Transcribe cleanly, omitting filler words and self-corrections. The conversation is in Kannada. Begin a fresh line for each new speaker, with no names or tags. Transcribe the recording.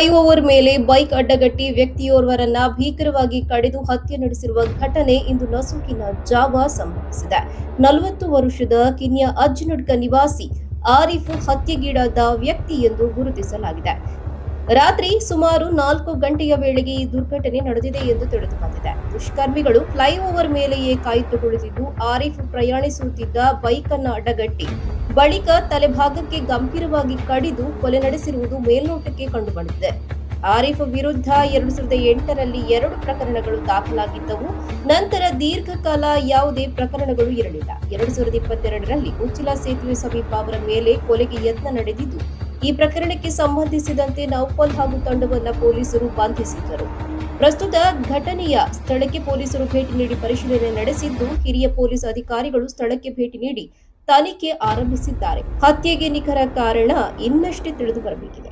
ಫ್ಲೈಓವರ್ ಮೇಲೆ ಬೈಕ್ ಅಡ್ಡಗಟ್ಟಿ ವ್ಯಕ್ತಿಯೋರ್ವರನ್ನ ಭೀಕರವಾಗಿ ಕಡಿದು ಹತ್ಯೆ ನಡೆಸಿರುವ ಘಟನೆ ಇಂದು ನಸುಕಿನ ಜಾವ ಸಂಭವಿಸಿದೆ. 40 ವರ್ಷದ ಕಿನ್ಯಾ ಅಜ್ನಡ್ಕ ನಿವಾಸಿ ಆರಿಫ್ ಹತ್ಯೆಗೀಡಾದ ವ್ಯಕ್ತಿ ಎಂದು ಗುರುತಿಸಲಾಗಿದೆ. ರಾತ್ರಿ ಸುಮಾರು 4 ಗಂಟೆಯ ವೇಳೆಗೆ ಈ ದುರ್ಘಟನೆ ನಡೆದಿದೆ ಎಂದು ತಿಳಿದು ಬಂದಿದೆ. ದುಷ್ಕರ್ಮಿಗಳು ಫ್ಲೈಓವರ್ ಮೇಲೆಯೇ ಕಾಯ್ದು ಕುಳಿತಿದ್ದು ಆರಿಫ್ ಪ್ರಯಾಣಿಸುತ್ತಿದ್ದ ಬೈಕ್ ಅನ್ನು ಅಡ್ಡಗಟ್ಟಿ ಬಳಿಕ ತಲೆಭಾಗಕ್ಕೆ ಗಂಭೀರವಾಗಿ ಕಡಿದು ಕೊಲೆ ನಡೆಸಿರುವುದು ಮೇಲ್ನೋಟಕ್ಕೆ ಕಂಡುಬಂದಿದೆ. ಆರಿಫ್ ವಿರುದ್ಧ 2008ರಲ್ಲಿ 2 ಪ್ರಕರಣಗಳು ದಾಖಲಾಗಿದ್ದವು. ನಂತರ ದೀರ್ಘಕಾಲ ಯಾವುದೇ ಪ್ರಕರಣಗಳು ಇರಲಿಲ್ಲ. 2022ರಲ್ಲಿ ಉಚ್ಚಿಲ ಸೇತುವೆ ಸಮೀಪ ಅವರ ಮೇಲೆ ಕೊಲೆಗೆ ಯತ್ನ ನಡೆದಿದ್ದು, ಈ ಪ್ರಕರಣಕ್ಕೆ ಸಂಬಂಧಿಸಿದಂತೆ ನೌಫಲ್ ಹಾಗೂ ತಂಡವನ್ನ ಪೊಲೀಸರು ಬಂಧಿಸಿದ್ದರು. ಪ್ರಸ್ತುತ ಘಟನೆಯ ಸ್ಥಳಕ್ಕೆ ಪೊಲೀಸರು ಭೇಟಿ ನೀಡಿ ಪರಿಶೀಲನೆ ನಡೆಸಿದ್ದು, ಹಿರಿಯ ಪೊಲೀಸ್ ಅಧಿಕಾರಿಗಳು ಸ್ಥಳಕ್ಕೆ ಭೇಟಿ ನೀಡಿ ತನಿಖೆ ಆರಂಭಿಸಿದ್ದಾರೆ. ಹತ್ಯೆಗೆ ನಿಖರ ಕಾರಣ ಇನ್ನಷ್ಟೇ ತಿಳಿದು ಬರಬೇಕಿದೆ.